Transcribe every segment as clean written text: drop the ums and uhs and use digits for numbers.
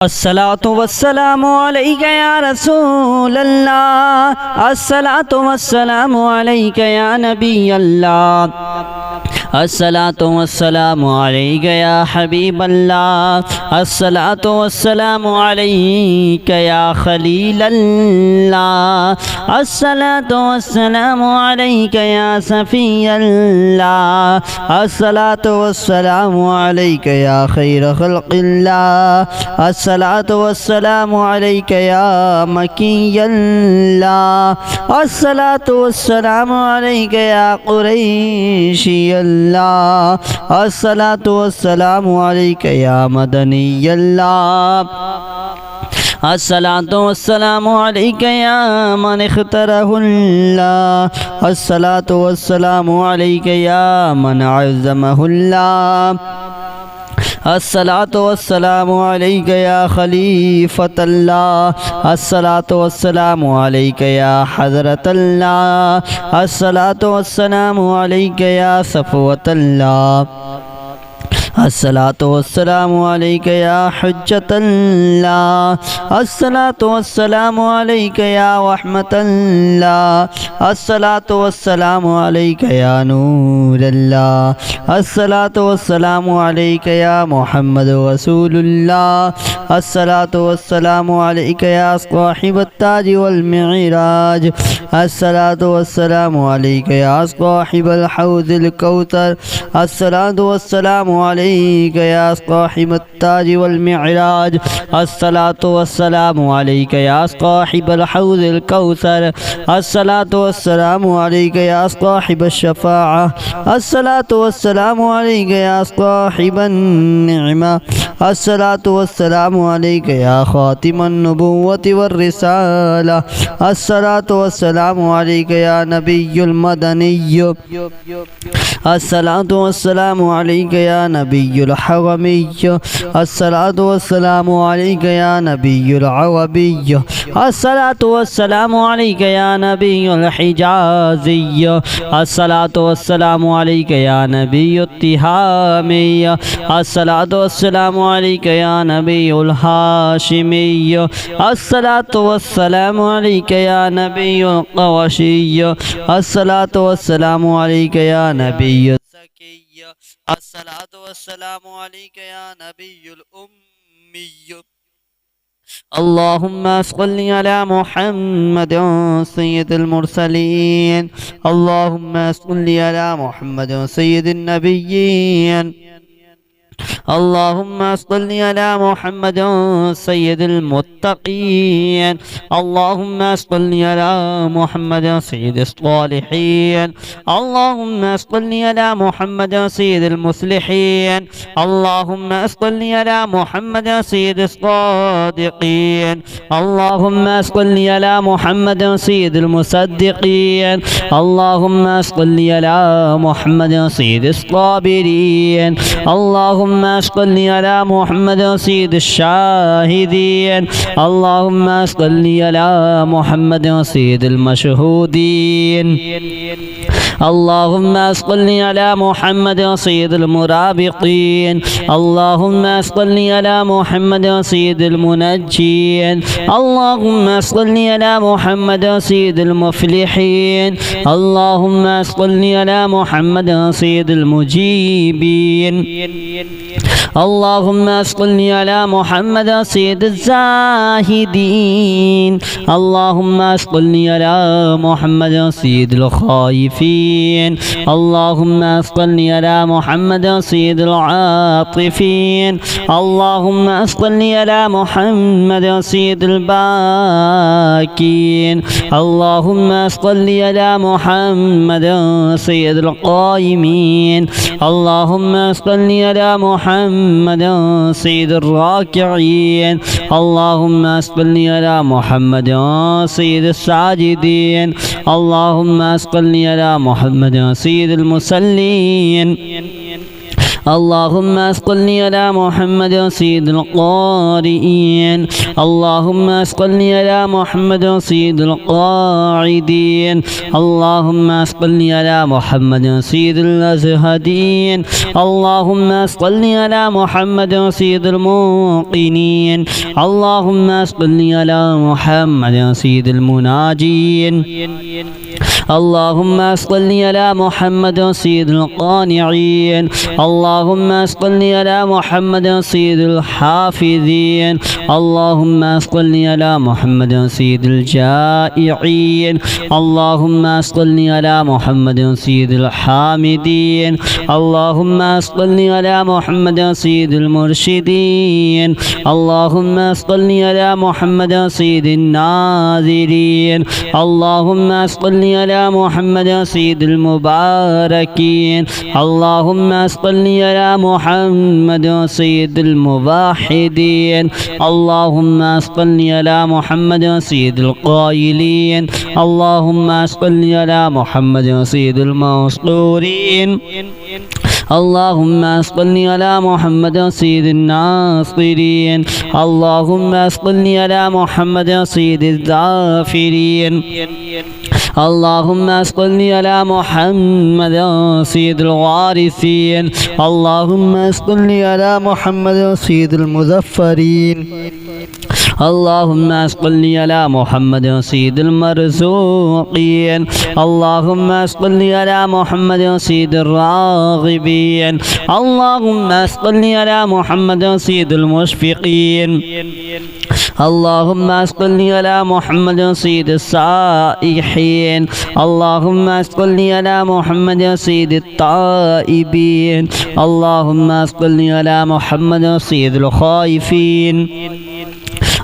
अस्सलातु वस्सलामु अलैका या रसूल अल्लाह, अस्सलातु वस्सलामु अलैका या नबी अल्लाह, अस्सलातु वस्सलामु अलैका या हबीब अल्लाह, अस्सलातु वस्सलामु अलैका या खलील अल्लाह, अस्सलातु वस्सलामु अलैका या सफी अल्लाह, अस्सलातु वस्सलामु अलैका या खैर खल्क़िल्लाह, अस्सलातु वस्सलामु अलैका या मकीयल्लाह, अस्सलातु वस्सलामु अलैका या कुरैशियल्लाह, अस्सलातु वस्सलामु अलैका या मदनीयल्लाह, अस्सलातु वस्सलामु अलैका या मन इख्तरहुल्लाह, अस्सलातु वस्सलामु अलैका या मन अज़्ज़महुल्लाह, अस्सलातु वस्सलामु अलैका या खलीफतल्लाह, अस्सलातु वस्सलामु अलैका या हज़रतल्लाह, अस्सलातु वस्सलामु अलैका या सफ़वतल्लाह, अस्सलातु वस्सलामु अलैका या हुज्जतल्लाह, अस्सलातु वस्सलामु अलैका या रहमतल्लाह, अस्सलातु वस्सलामु अलैका या नूरल्लाह, अस्सलातु वस्सलामु अलैका या मुहम्मद रसूलुल्लाह, अस्सलातु वस्सलामु अलैका या साहिबत ताज वल मिअराज, अस्सलातु वस्सलामु अलैका या साहिबल हौज़िल कौसर, अस्सलातु वस्सलामु अलैका या साहिबत ताज वल मिअराज, अस्सलातु वस्सलामु अलैका या साहिबल हौज़िल कौसर, अस्सलातु वस्सलामु अलैका या साहिबश शफ़ाअह, अस्सलातु वस्सलामु अलैका या साहिबन निअमा, अस्सलातु वस्सलामु अलैका या खातिमन नबुव्वति वर रिसाला, अस्सलातु वस्सलामु अलैका या नबियुल मदनिय्य, अस्सलातु वस्सलामु अलैका या नबियुल हरमिय्य, अस्सलातु वस्सलामु अलैका या नबियुल अरबिय्य, अस्सलातु वस्सलामु अलैका या नबियुल हिजाज़िय्य, अस्सलातु वस्सलामु अलैका या नबियुत तिहामिय्य, अस्सलातु वस्सलामु अलैका या नबियुल हाशिमिय्य, अस्सलातु वस्सलामु अलैका या नबियुल क़ुरैशिय्य, अस्सलातु वस्सलामु अलैका या नबियुल ज़किय्य, अस्सलातु वस्सलामु अलैका या नबियुल उम्मिय्य। अल्लाहुम्मा सल्लि अला मुहम्मद सय्यिदिल मुरसलीन, अल्लाहुम्मा सल्लि अला मुहम्मद सय्यिदिन नबिय्यीन, अल्लाहुम्मा सल्लि अला मुहम्मद सय्यिदिल मुत्तक़ीन, अल्लाहुम्मा सल्लि अला मुहम्मद सय्यिदिस सालिहीन, अल्लाहुम्मा सल्लि अला मुहम्मद सय्यिदिल मुस्लिहीन, अल्लाहुम्मा सल्लि अला मुहम्मद सय्यिदिस सादिक़ीन, अल्लाहुम्मा सल्लि अला मुहम्मद सय्यिदिल मुसद्दिक़ीन, अल्लाहुम्मा सल्लि अला मुहम्मद सय्यिदिस साबिरीन, अल्लाहुम्मा सल्लि अला मुहम्मद सय्यिदिश शाहिदीन, अल्लाहुम्मा सल्लि अला मुहम्मद सय्यिदिल मशहूदीन, अल्लाहुम्मा सल्लि अला मुहम्मद सय्यिदिल मुराबिक़ीन, अल्लाहुम्मा सल्लि अला मुहम्मद सय्यिदिल मुनज्जीन, अल्लाहुम्मा सल्लि अला मुहम्मद सय्यिदिल मुफ़्लिहीन, अल्लाहुम्मा सल्लि अला मुहम्मद सय्यिदिल मुजीबीन, अल्लाहुम्मा सल्लि अला मुहम्मद सय्यिदिज़ ज़ाहिदीन, अल्लाहुम्मा सल्लि अला मुहम्मद सय्यिदिल ख़ाइफ़ीन, अल्लाहुम्मा सल्लि अला मुहम्मद सय्यिदिल आतिफ़ीन, अल्लाहुम्मा सल्लि अला मुहम्मद सय्यिदिल बाकीन, अल्लाहुम्मा सल्लि अला मुहम्मद सय्यिदिल क़ाइमीन, अल्लाहुम्मा सल्लि अला मुहम्मद सय्यिदिर राकिईन, अल्लाहुम्मा सल्लि अला मुहम्मद सय्यिदिस साजिदीन, अल्लाहुम्मा सल्लि अला मुहम्मद सय्यिदिल मुसल्लीन, اللهم صل على محمد سيد القارئين اللهم صل على محمد سيد القاعدين اللهم صل على محمد سيد الأزهدين اللهم صل على محمد سيد الموقنين اللهم صل على محمد سيد المناجين اللهم صل على محمد سيد القانعين اللهم صل على محمد سيد الحافظين اللهم صل على محمد سيد الجائعين اللهم صل على محمد سيد الحامدين اللهم صل على محمد سيد المرشدين اللهم صل على محمد سيد الناذرين اللهم صل على محمد سيد المباركين اللهم صل على محمد سيد الموحدين اللهم صل على محمد سيد القائلين اللهم صل على محمد سيد المسطورين اللهم صل على محمد سيد الناصرين اللهم صل على محمد سيد الذاكرين اللهم صل على محمد سيد الوارثين اللهم صل على محمد سيد المظفرين اللهم صل على محمد سيد المرزوقين اللهم صل على محمد سيد الراغبين اللهم صل على محمد سيد المشفقين اللهم صل على محمد سيد السائحين اللهم صل على محمد سيد التائبين اللهم صل على محمد سيد الخائفين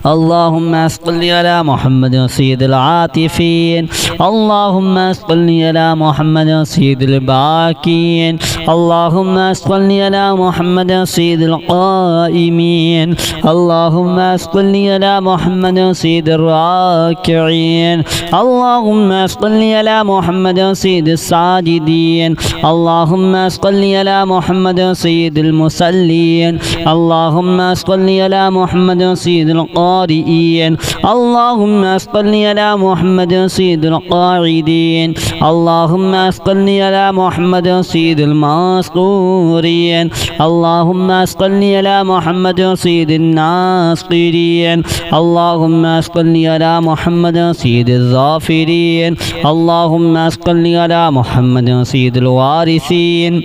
اللهم صل على محمد سيد العاطفين اللهم صل على محمد سيد الباكين اللهم صل على محمد سيد القائمين اللهم صل على محمد سيد الراكعين اللهم صل على محمد سيد الساجدين اللهم صل على محمد سيد المصلين اللهم صل على محمد سيد القائمين اللهم صل على محمد سيد القاعدين اللهم صل على محمد سيد المسطورين اللهم صل على محمد سيد الناصرين اللهم صل على محمد سيد الظافرين اللهم صل على محمد سيد الوارثين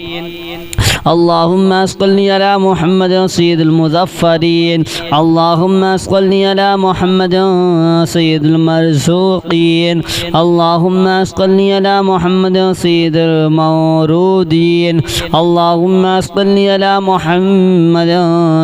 اللهم صل على محمد سيد المظفرين اللهم صل على محمد سيد المرزوقين اللهم صل على محمد سيد المورودين اللهم صل على محمد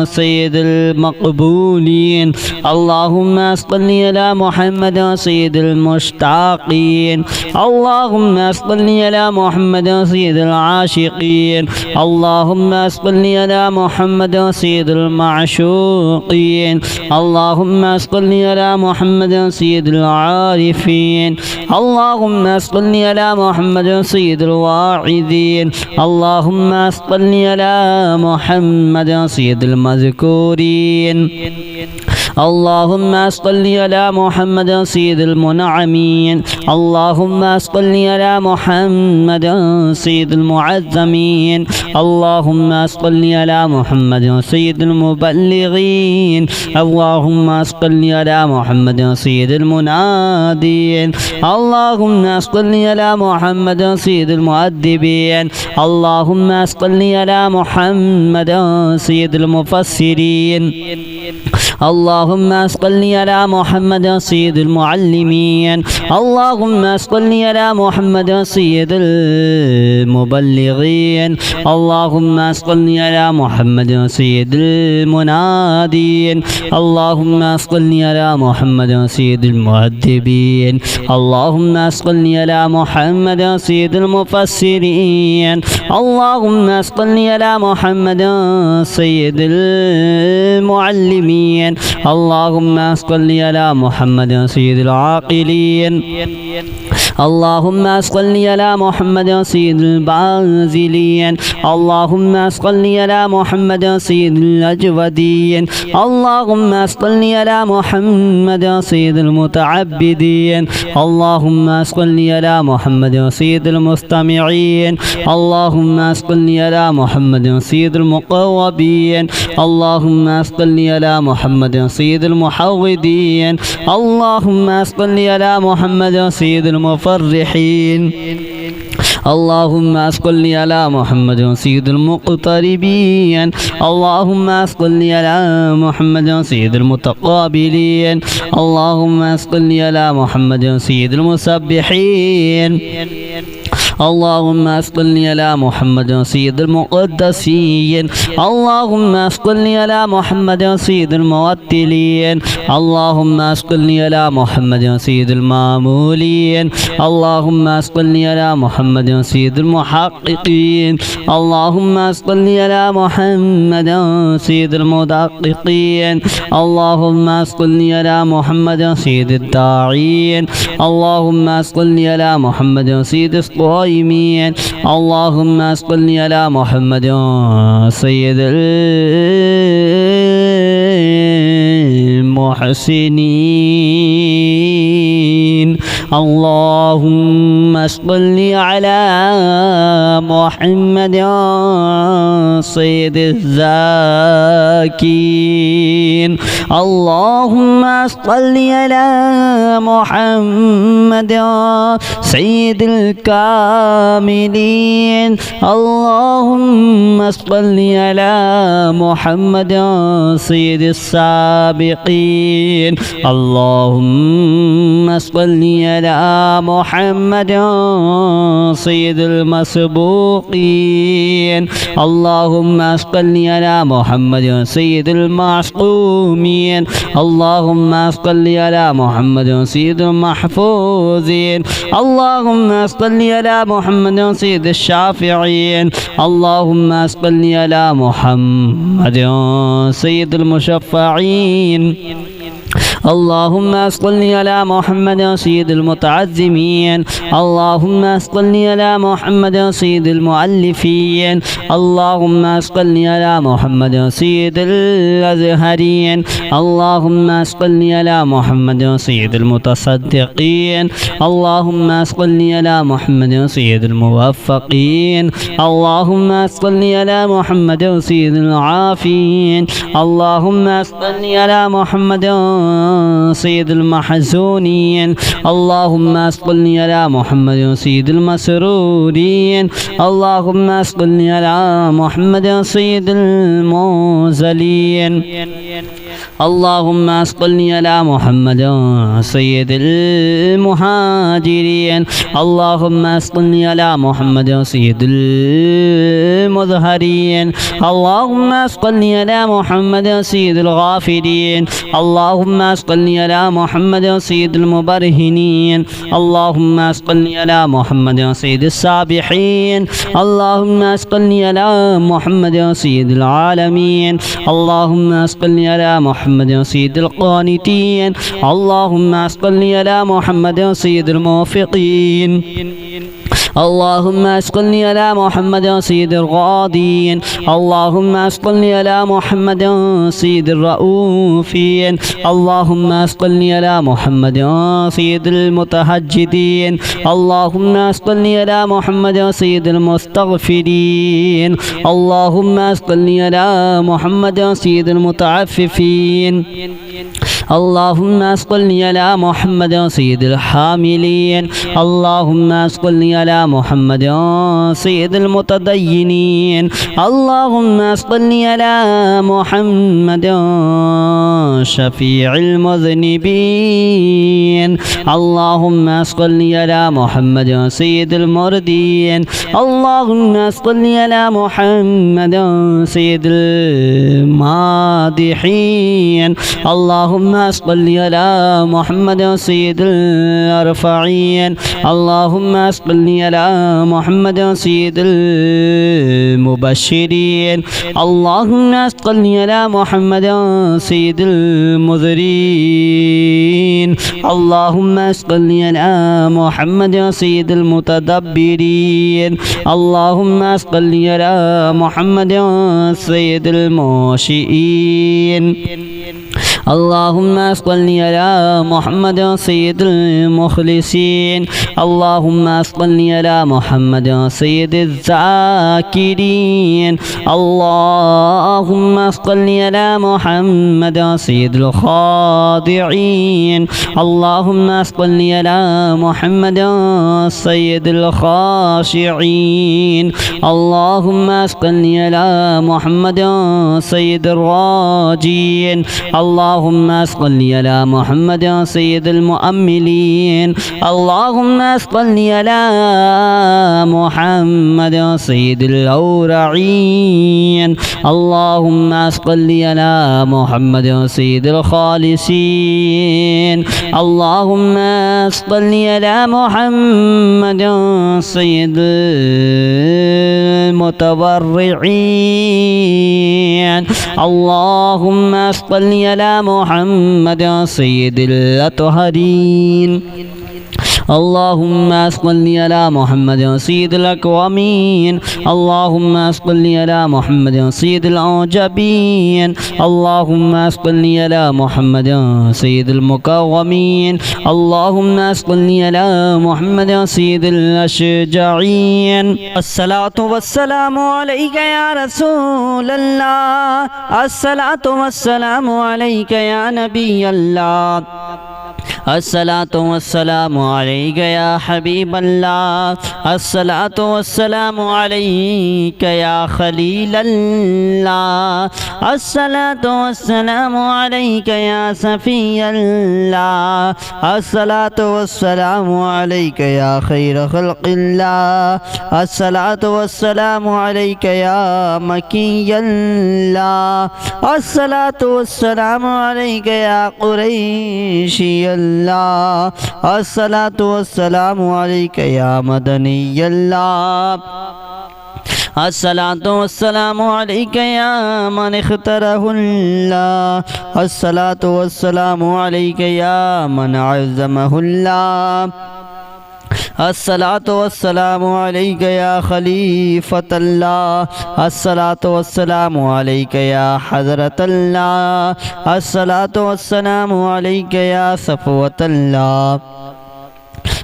سيد المقبولين اللهم صل على محمد سيد المشتاقين اللهم صل على محمد سيد العاشقين اللهم صل على محمد سيد المعشوقين اللهم صل على محمد سيد العارفين اللهم صل على محمد سيد الواعظين اللهم صل على محمد سيد المذكورين اللهم صل على محمد سيد المنعمين اللهم صل على محمد سيد المعظمين اللهم صل على محمد سيد المبلغين اللهم صل على محمد سيد المنادين اللهم صل على محمد سيد المؤدبين اللهم صل على محمد سيد المفسرين اللهم صل على محمد سيد المعلمين اللهم صل على محمد سيد المبلغين اللهم صل على محمد سيد المنادين اللهم صل على محمد سيد المؤدبين اللهم صل على محمد سيد المفسرين اللهم صل على محمد سيد المعلمين اللهم صل على محمد سيد العاقلين اللهم صل على محمد سيد البازلين اللهم صل على محمد سيد الأجودين اللهم صل على محمد سيد المتعبدين اللهم صل على محمد سيد المستمعين اللهم صل على محمد سيد المقربين اللهم صل على محمد سيد المحوذين اللهم صل على محمد سيد المفرحين اللهم صل على محمد سيد المقتربين اللهم صل على محمد سيد المتقابلين اللهم صل على محمد سيد المسبحين اللهم صل على محمد سيد المقدسين اللهم صل على محمد سيد الموتلين اللهم صل على محمد سيد المامولين اللهم صل على محمد سيد المحققين اللهم صل على محمد سيد المدققين اللهم صل على محمد سيد الداعين اللهم صل على محمد سيد الصائمين اللهم صل على محمد سيد المحسنين اللهم صل على محمد سيد الزاكين اللهم صل على محمد سيد الكاملين اللهم صل على محمد سيد السابقين اللهم صل على محمد سيد المسبوقين اللهم صل على محمد سيد المعصومين اللهم صل على محمد سيد المحفوظين اللهم صل على محمد سيد الشافعين اللهم صل على محمد سيد المشفعين اللهم صل على محمد سيد المتعزمين اللهم صل على محمد سيد المؤلفين اللهم صل على محمد سيد الأزهرين اللهم صل على محمد سيد المتصدقين اللهم صل على محمد سيد الموفقين اللهم صل على محمد سيد العافين اللهم صل على محمد سيد المحزونين اللهم صل على محمد سيد المسرورين اللهم صل على محمد سيد الموزلين اللهم صل على محمد سيد المهاجرين اللهم صل على محمد سيد المظهرين اللهم صل على محمد سيد الغافلين اللهم صل على محمد سيد المبرهنين اللهم صل على محمد سيد السابحين اللهم صل على محمد سيد العالمين اللهم صل على محمد سيد القانتين اللهم صل على محمد سيد الموفقين اللهم صل على محمد سيد الغادين اللهم صل على محمد سيد الرؤوفين اللهم صل على محمد سيد المتهجدين اللهم صل على محمد سيد المستغفرين اللهم صل على محمد سيد المتعففين اللهم صل على محمد سيد الحاملين اللهم صل على محمد سيد المتدينين اللهم صل على محمد شفيع المذنبين اللهم صل على محمد سيد المردين اللهم صل على محمد سيد المادحين اللهم صل على محمد سيد الأرفعين اللهم صل على محمد سيد المبشرين اللهم صل على محمد سيد المذرين اللهم صل على محمد سيد المتدبرين اللهم صل على محمد سيد الموشئين اللهم صل على محمد سيد المخلصين اللهم صل على محمد سيد الذاكرين اللهم صل على محمد سيد الخاضعين اللهم صل على محمد سيد الخاشعين اللهم صل على محمد سيد الراجين اللهم صل على محمد سيد المؤملين اللهم صل على محمد سيد الأورعين اللهم صل على محمد سيد الخالصين اللهم صل على محمد سيد المتبرعين اللهم صل على محمد سيد الأطهرين اللهم صل على محمد سيد الأكوامين اللهم صل على محمد سيد الأعجبين اللهم صل على محمد سيد المكومين اللهم صل على محمد سيد الأشجعين الصلاة والسلام عليك يا رسول الله الصلاة والسلام عليك يا نبي الله الصلاة والسلام عليك يا حبيب الله الصلاة والسلام عليك يا خليل الله الصلاة والسلام عليك يا صفي الله الصلاة والسلام عليك يا خير خلق الله الصلاة والسلام عليك يا مكي الله الصلاة والسلام عليك يا قريشي الله الصلاة والسلام عليك يا مدني الله الصلاة والسلام عليك يا من اختاره الله الصلاة والسلام عليك يا من عزمه الله الصلاة والسلام عليك يا خليفة الله الصلاة والسلام عليك يا حضرة الله الصلاة والسلام عليك يا صفوة الله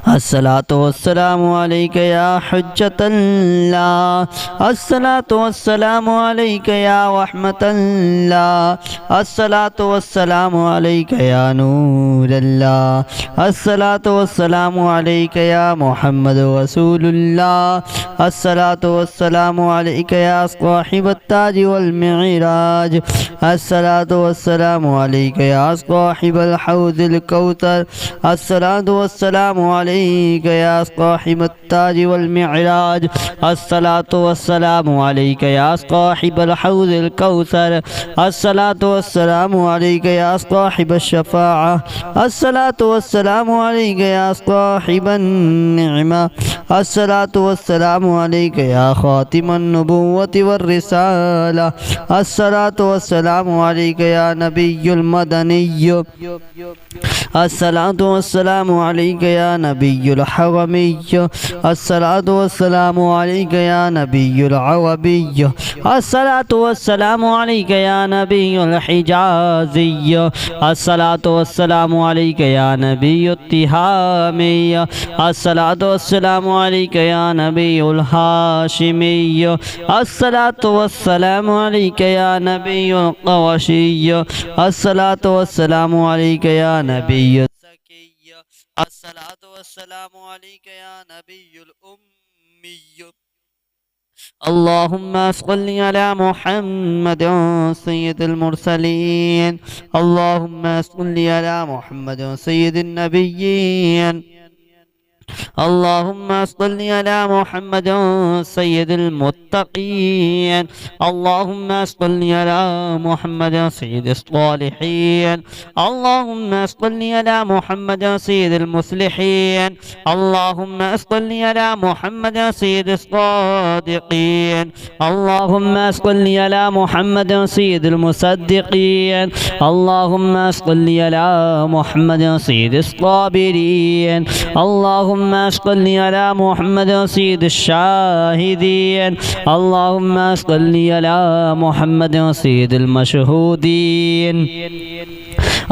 الصلاة والسلام عليك يا حجة الله الصلاة والسلام عليك يا رحمة الله الصلاة والسلام عليك يا نور الله الصلاة والسلام عليك يا محمد رسول الله الصلاة والسلام عليك يا صاحب التاج والمعراج الصلاة والسلام عليك يا صاحب الحوض الكوثر الصلاة والسلام عليك يا صاحب التاج والمعراج الصلاة والسلام عليك يا صاحب الحوض الكوثر الصلاة والسلام عليك يا صاحب الشفاعة الصلاة والسلام عليك يا صاحب النعمة الصلاة والسلام عليك يا خاتم النبوة والرسالة الصلاة والسلام عليك يا نبي المدني الصلاة والسلام عليك يا نبي الحرمي الصلاة والسلام عليك يا نبي العربي الصلاة والسلام عليك يا نبي الحجازي الصلاة والسلام عليك يا نبي التهامي الصلاة والسلام عليك يا نبي الهاشمي الصلاة والسلام عليك يا نبي القرشي الصلاة والسلام عليك يا نبي الزكي الصلاة والسلام عليك يا نبي الأمي اللهم صل على محمد سيد المرسلين اللهم صل على محمد سيد النبيين اللهم صل على محمد سيد المتقين. اللهم صل على محمد سيد الصالحين. اللهم صل على محمد سيد المصلحين. اللهم صل على محمد سيد الصادقين. اللهم صل على محمد سيد المصدقين. اللهم صل على محمد سيد الصابرين. اللهم صل على محمد سيد الشاهدين. اللهم صل على محمد سيد المشهودين.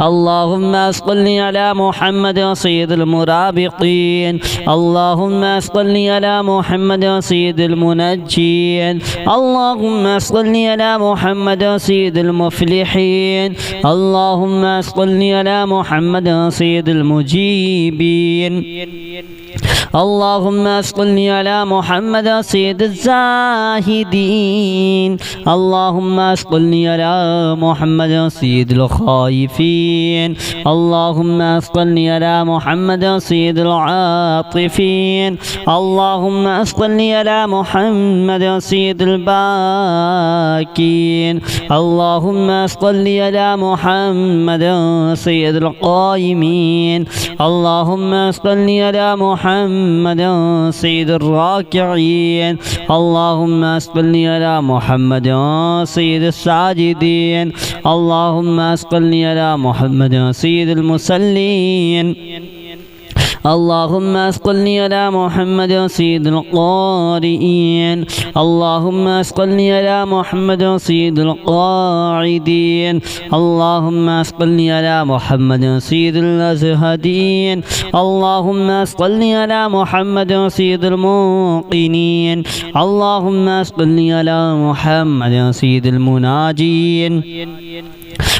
اللهم صل على محمد سيد المرابطين. اللهم صل على محمد سيد المنجين. اللهم صل على محمد سيد المفلحين. اللهم صل على محمد سيد المجيبين. اللهم صل على محمد سيد الزاهدين. اللهم صل على محمد سيد الخائفين. اللهم صل على محمد سيد العاطفين. اللهم صل على محمد سيد الباكين. اللهم صل على محمد سيد القائمين. اللهم صل على محمد سيد الراكعين. اللهم صل على محمد سيد الساجدين. اللهم صل على محمد سيد المصلين. اللهم صل على محمد سيد القارئين. اللهم صل على محمد سيد القاعدين. اللهم صل على محمد سيد الأزهدين. اللهم صل على محمد سيد الموقنين. اللهم صل على محمد سيد المناجين.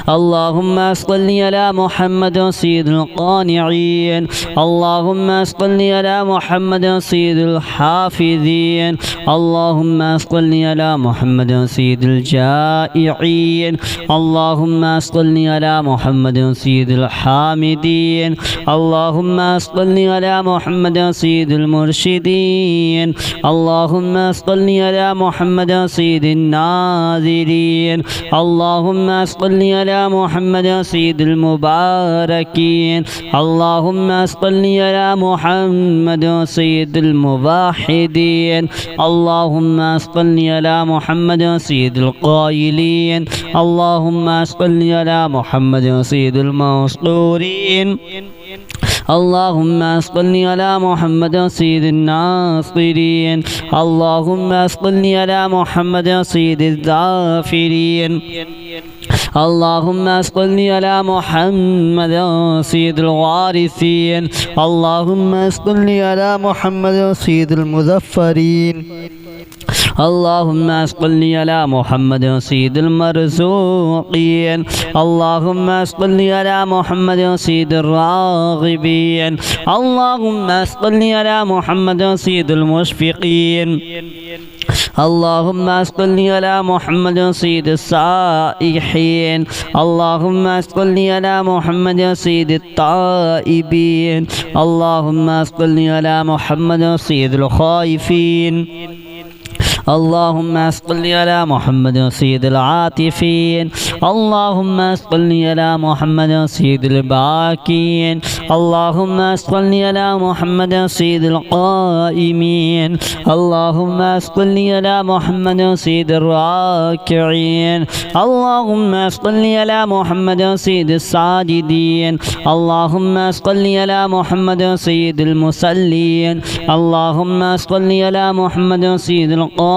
اللهم صل على محمد سيد القانعين. اللهم صل على محمد سيد الحافظين. اللهم صل على محمد سيد الجائعين. اللهم صل على محمد سيد الحامدين. اللهم صل على محمد سيد المرشدين. اللهم صل على محمد سيد الناذرين. اللهم صل على محمد سيد المباركين. اللهم صل على محمد سيد الموحدين. اللهم صل على محمد سيد القائلين. اللهم صل على محمد سيد المنصورين. اللهم صل على محمد سيد الناصرين. اللهم صل على محمد سيد الذاكرين. اللهم صل على محمد سيد الوارثين. اللهم صل على محمد سيد المظفرين. اللهم صل على محمد سيد المرزوقين. اللهم صل على محمد سيد الراغبين. اللهم صل على محمد سيد المشفقين. اللهم صل على محمد سيد السائحين. اللهم صل على محمد سيد التائبين. اللهم صل على محمد سيد الخائفين. اللهم صل على محمد سيد العاطفين. اللهم صل على محمد سيد الباكين. اللهم صل على محمد سيد القائمين. اللهم صل على محمد سيد الراكعين. اللهم صل على محمد سيد الساجدين. اللهم صل على محمد سيد المصلين. اللهم صل على محمد سيد القارئين.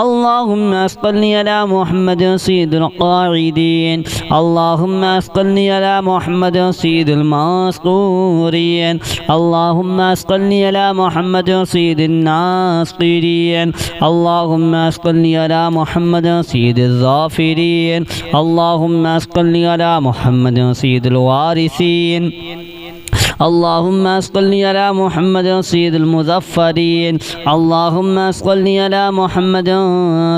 اللهم صل على محمد سيد القاعدين. اللهم صل على محمد سيد المنصورين. اللهم صل على محمد سيد الناصرين. اللهم صل على محمد سيد الظافرين. اللهم صل على محمد سيد الوارثين. اللهم صل على محمد سيد المظفرين اللهم صل على محمد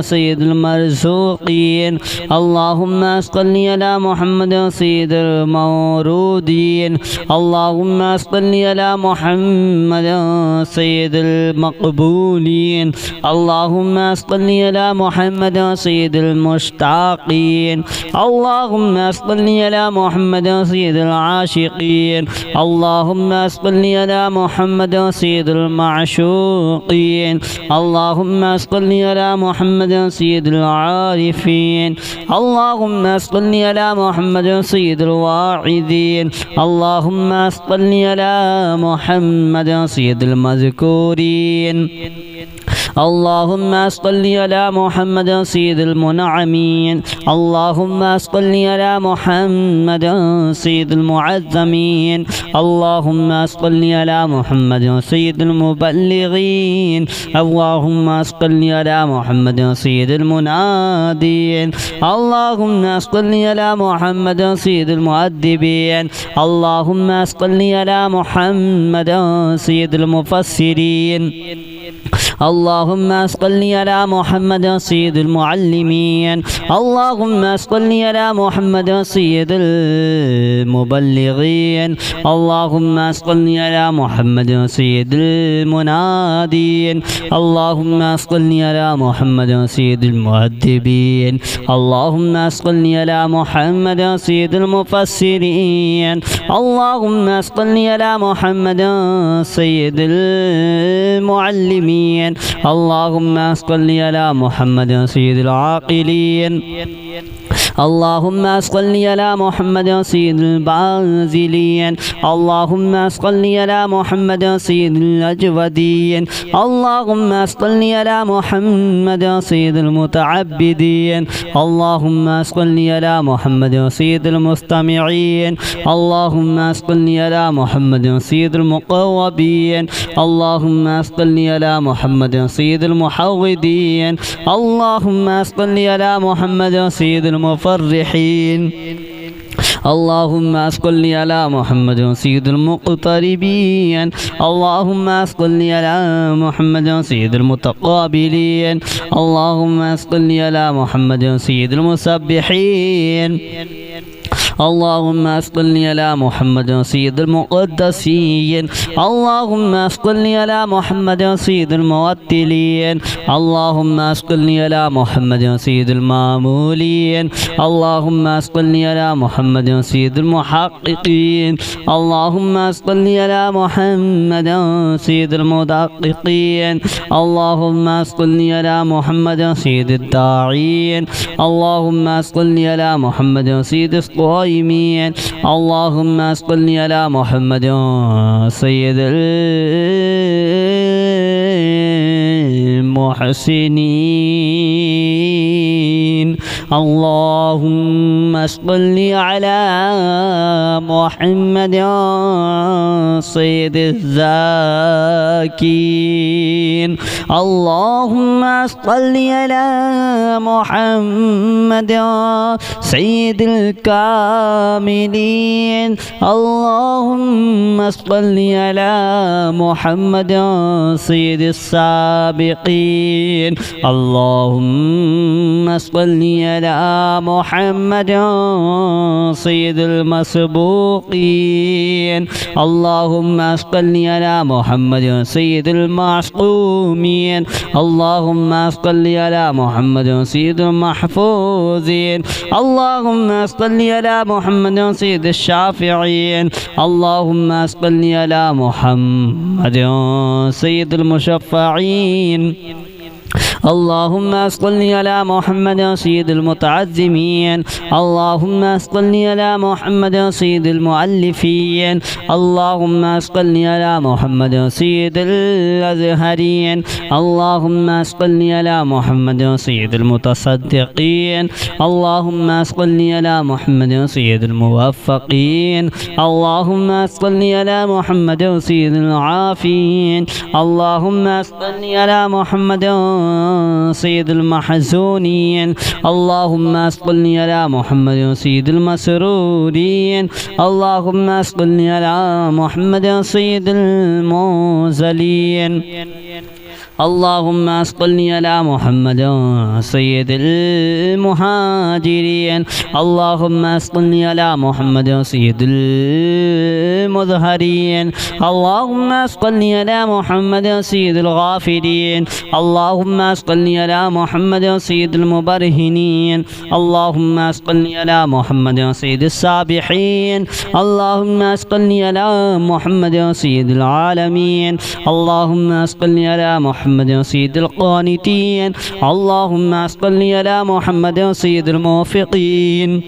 سيد المرزوقين اللهم صل على محمد سيد المورودين اللهم صل على محمد سيد المقبولين اللهم صل على محمد سيد المشتاقين اللهم صل على محمد سيد العاشقين اللهم صل على محمد سيد المعشوقين اللهم صل على محمد سيد العارفين اللهم صل على محمد سيد الواعظين اللهم صل على محمد سيد المذكورين اللهم صل على محمد سيد المنعمين اللهم صل على محمد سيد المعظمين اللهم صل على محمد سيد المبلغين اللهم صل على محمد سيد المنادين اللهم صل على محمد سيد المؤدبين اللهم صل على محمد سيد المفسرين اللهم صل على محمد سيد المعلمين اللهم صل على محمد سيد المبلغين اللهم صل على محمد سيد المنادين اللهم صل على محمد سيد المؤدبين اللهم صل على محمد سيد المفسرين اللهم صل على محمد سيد المعلمين اللهم صل على محمد سيد العاقلين اللهم صل على محمد سيد الباذلين اللهم صل على محمد سيد الأجودين اللهم صل على محمد سيد المتعبدين اللهم صل على محمد سيد المستمعين اللهم صل على محمد سيد المقوبين اللهم صل على محمد سيد المحوذين اللهم صل على محمد سيد المفرحين اللهم صل على محمد سيد المقتربين اللهم صل على محمد سيد المتقابلين اللهم صل على محمد سيد المسبحين اللهم صل على محمد سيد المقدسين اللهم صل على محمد سيد الموتلين اللهم صل على محمد سيد المامولين اللهم صل على محمد سيد المحققين اللهم صل على محمد سيد المدققين اللهم صل على محمد سيد الداعين اللهم صل على محمد سيد الصائمين اللهم صل على محمد سيد المحسنين اللهم صل على محمد سيد الزاكين اللهم صل على محمد سيد الكاملين اللهم صل على محمد سيد السابقين اللهم صل على محمد سيد المسبوقين اللهم صل على محمد سيد المعصومين اللهم صل على محمد سيد المحفوظين اللهم صل على محمد سيد الشافعين اللهم صل على محمد سيد المشفعين اللهم صل على محمد سيد المتعزمين اللهم صل على محمد سيد المؤلفين اللهم صل على محمد سيد الأزهرين اللهم صل على محمد سيد المتصدقين اللهم صل على محمد سيد الموفقين اللهم صل على محمد سيد العافين اللهم صل على محمد سيد المحزونين اللهم صل على محمد سيد المسرورين اللهم صل على محمد سيد المرسلين اللهم صل على محمد سيد المهاجرين اللهم صل على محمد سيد المظهرين اللهم صل على محمد سيد الغافرين اللهم صل على محمد سيد المبرهنين اللهم صل على محمد سيد السابحين اللهم صل على محمد سيد العالمين اللهم صل على محمد سيد القانتين اللهم صل على محمد سيد الموفقين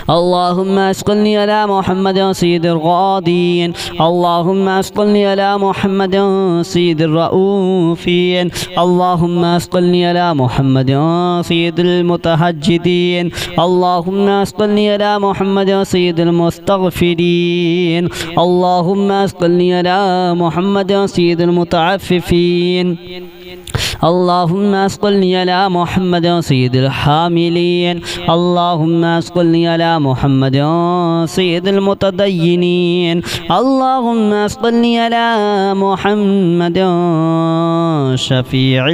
اللهم صل على محمد سيد الغادين اللهم صل على محمد سيد الرؤوفين اللهم صل على محمد سيد المتهجدين اللهم صل على محمد سيد المستغفرين اللهم صل على محمد سيد المتعففين اللهم صل على محمد سيد الحاملين اللهم صل على محمد سيد المتدينين اللهم صل على محمد شفيع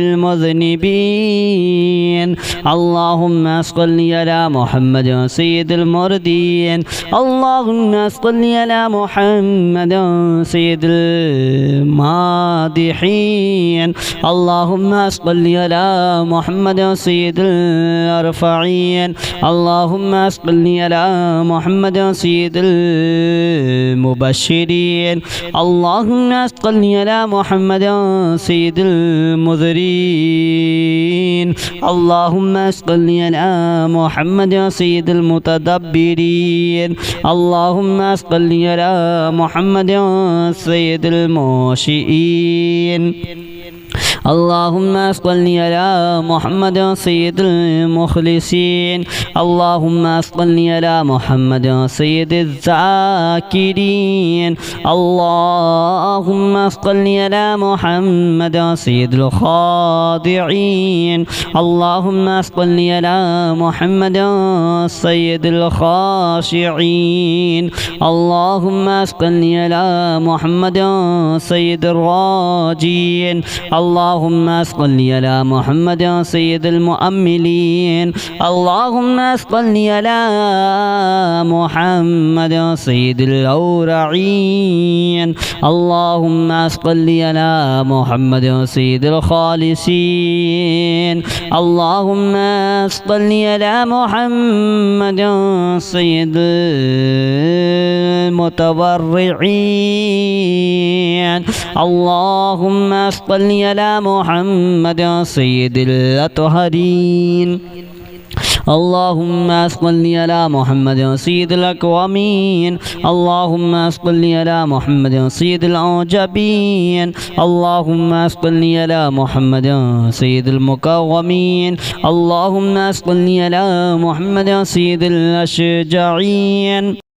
المذنبين اللهم صل على محمد سيد المردين اللهم صل على محمد سيد المادحين اللهم صل على محمد سيد الأرفعين اللهم صل على محمد سيد المبشرين اللهم صل على محمد سيد المذرين اللهم صل على محمد سيد المتدبرين اللهم صل على محمد سيد الموشئين اللهم صل على محمد سيد المخلصين اللهم صل على محمد سيد الذاكرين اللهم صل على محمد سيد الخاضعين اللهم صل على محمد سيد الخاشعين اللهم صل على محمد سيد الراجين اللهم صل على محمد سيد المؤملين اللهم صل على محمد سيد الأورعين اللهم صل على محمد سيد الخالصين اللهم صل على محمد سيد المتورعين اللهم صل على محمد سيد الأطهرين اللهم صل على محمد سيد الأكوامين اللهم صل على محمد سيد الأعجبين اللهم صل على محمد سيد المكومين اللهم صل على محمد سيد الأشجعين